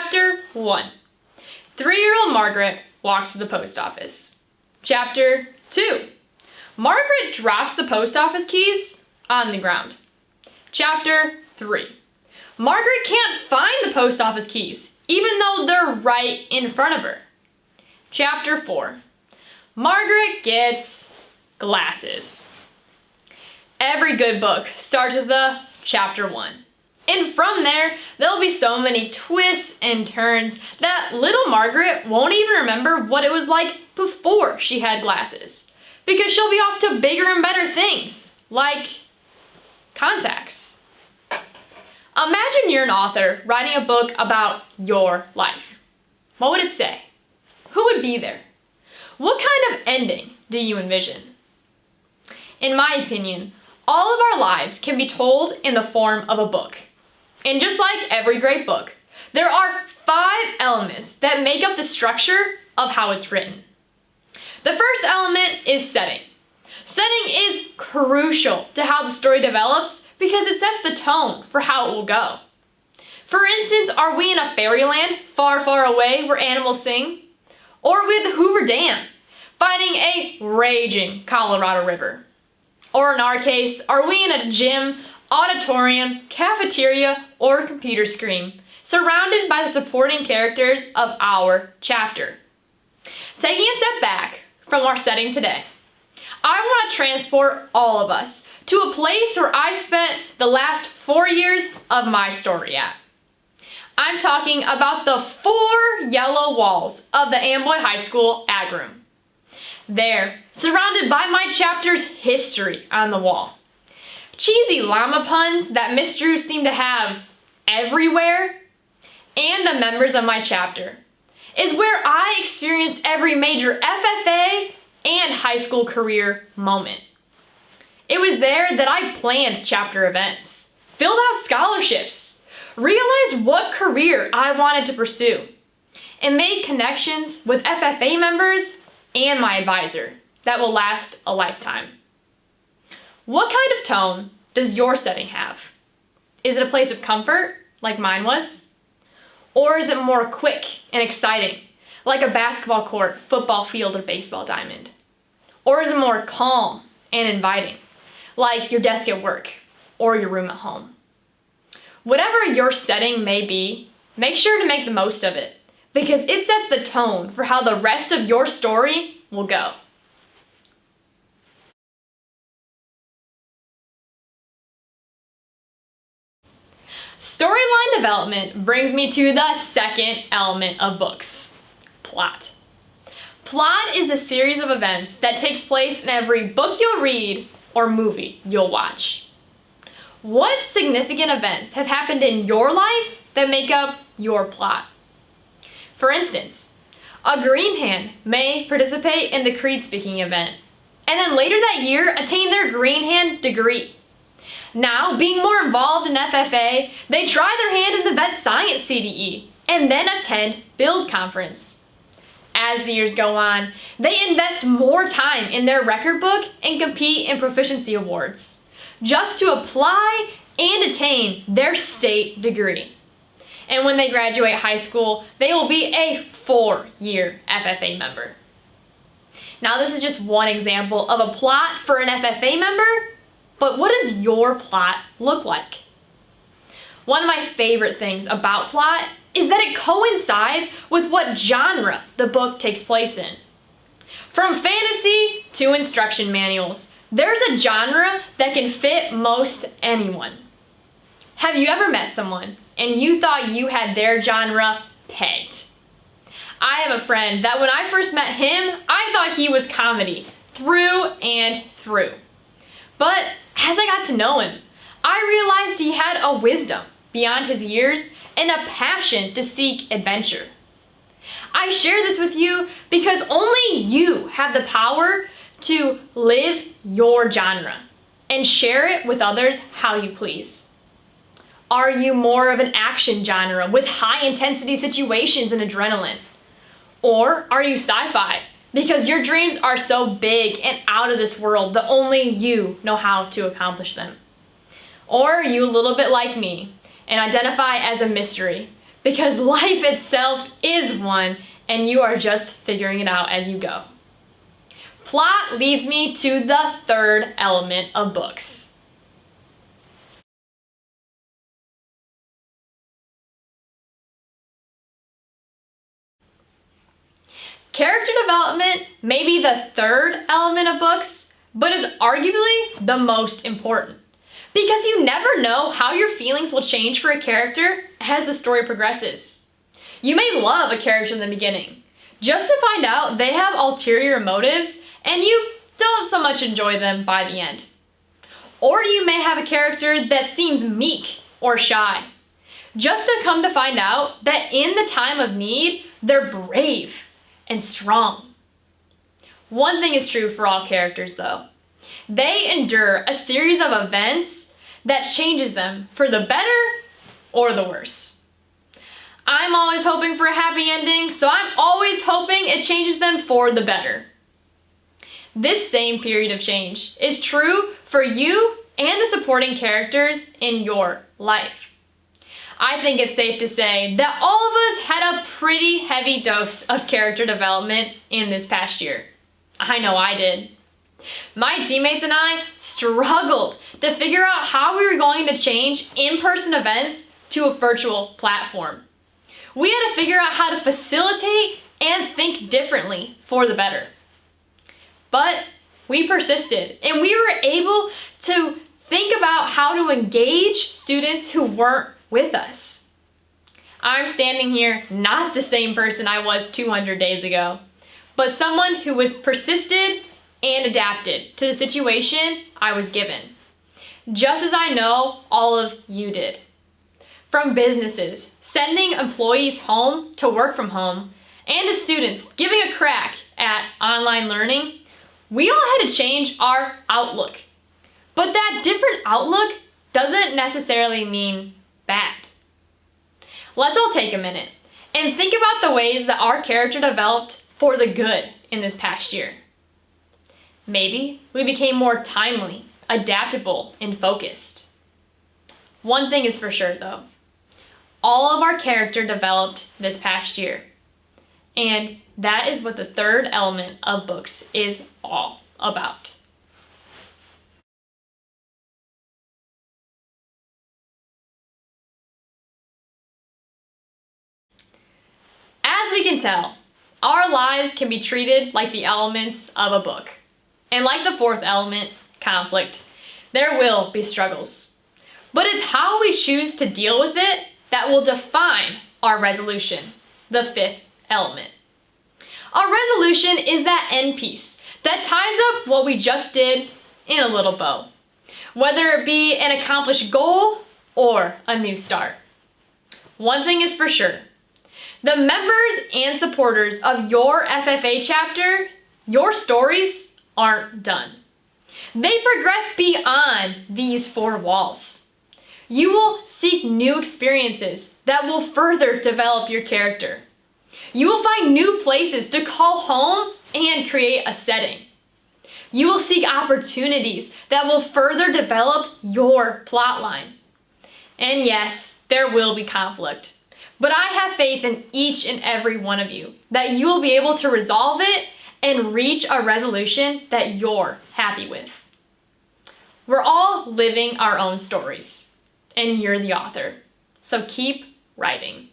Chapter 1. 3-year-old Margaret walks to the post office. Chapter 2. Margaret drops the post office keys on the ground. Chapter 3. Margaret can't find the post office keys, even though they're right in front of her. Chapter 4. Margaret gets glasses. Every good book starts with the Chapter 1. And from there, there'll be so many twists and turns that little Margaret won't even remember what it was like before she had glasses. Because she'll be off to bigger and better things, like contacts. Imagine you're an author writing a book about your life. What would it say? Who would be there? What kind of ending do you envision? In my opinion, all of our lives can be told in the form of a book. And just like every great book, there are 5 elements that make up the structure of how it's written. The first element is setting. Setting is crucial to how the story develops because it sets the tone for how it will go. For instance, are we in a fairyland far, far away where animals sing? Or are we at the Hoover Dam fighting a raging Colorado River? Or in our case, are we in a gym, auditorium, cafeteria, or computer screen, surrounded by the supporting characters of our chapter? Taking a step back from our setting today, I want to transport all of us to a place where I spent the last 4 years of my story at. I'm talking about the 4 yellow walls of the Amboy High School ag room. There, surrounded by my chapter's history on the wall. Cheesy llama puns that Miss Drew seemed to have everywhere, and the members of my chapter, is where I experienced every major FFA and high school career moment. It was there that I planned chapter events, filled out scholarships, realized what career I wanted to pursue, and made connections with FFA members and my advisor that will last a lifetime. What kind of tone does your setting have? Is it a place of comfort, like mine was? Or is it more quick and exciting, like a basketball court, football field, or baseball diamond? Or is it more calm and inviting, like your desk at work or your room at home? Whatever your setting may be, make sure to make the most of it, because it sets the tone for how the rest of your story will go. Storyline development brings me to the second element of books, plot. Plot is a series of events that takes place in every book you'll read or movie you'll watch. What significant events have happened in your life that make up your plot? For instance, a green hand may participate in the creed speaking event, and then later that year attain their green hand degree. Now, being more involved in FFA, they try their hand in the vet science CDE, and then attend Build Conference. As the years go on, they invest more time in their record book and compete in proficiency awards, just to apply and attain their state degree. And when they graduate high school, they will be a 4-year FFA member. Now, this is just one example of a plot for an FFA member, but what does your plot look like? One of my favorite things about plot is that it coincides with what genre the book takes place in. From fantasy to instruction manuals, there's a genre that can fit most anyone. Have you ever met someone and you thought you had their genre pegged? I have a friend that when I first met him, I thought he was comedy through and through. But as I got to know him, I realized he had a wisdom beyond his years and a passion to seek adventure. I share this with you because only you have the power to live your genre and share it with others how you please. Are you more of an action genre with high intensity situations and adrenaline? Or are you sci-fi because your dreams are so big and out of this world that only you know how to accomplish them? Or are you a little bit like me and identify as a mystery because life itself is one and you are just figuring it out as you go. Plot leads me to the third element of books. Character development may be the third element of books, but is arguably the most important. Because you never know how your feelings will change for a character as the story progresses. You may love a character in the beginning, just to find out they have ulterior motives and you don't so much enjoy them by the end. Or you may have a character that seems meek or shy, just to come to find out that in the time of need, they're brave and strong. One thing is true for all characters though. They endure a series of events that changes them for the better or the worse. I'm always hoping for a happy ending, so I'm always hoping it changes them for the better. This same period of change is true for you and the supporting characters in your life. I think it's safe to say that all of us had a pretty heavy dose of character development in this past year. I know I did. My teammates and I struggled to figure out how we were going to change in-person events to a virtual platform. We had to figure out how to facilitate and think differently for the better. But we persisted and we were able to think about how to engage students who weren't with us. I'm standing here not the same person I was 200 days ago, but someone who was persisted and adapted to the situation I was given, just as I know all of you did. From businesses sending employees home to work from home, and to students giving a crack at online learning, we all had to change our outlook. But that different outlook doesn't necessarily mean bad. Let's all take a minute and think about the ways that our character developed for the good in this past year. Maybe we became more timely, adaptable, and focused. One thing is for sure though, all of our character developed this past year. And that is what the third element of books is all about. As we can tell, our lives can be treated like the elements of a book. And like the fourth element, conflict, there will be struggles. But it's how we choose to deal with it that will define our resolution, the fifth element. Our resolution is that end piece that ties up what we just did in a little bow, whether it be an accomplished goal or a new start. One thing is for sure, the members and supporters of your FFA chapter, your stories aren't done. They progress beyond these four walls. You will seek new experiences that will further develop your character. You will find new places to call home and create a setting. You will seek opportunities that will further develop your plotline. And yes, there will be conflict, but I have faith in each and every one of you that you will be able to resolve it and reach a resolution that you're happy with. We're all living our own stories, and you're the author, so keep writing.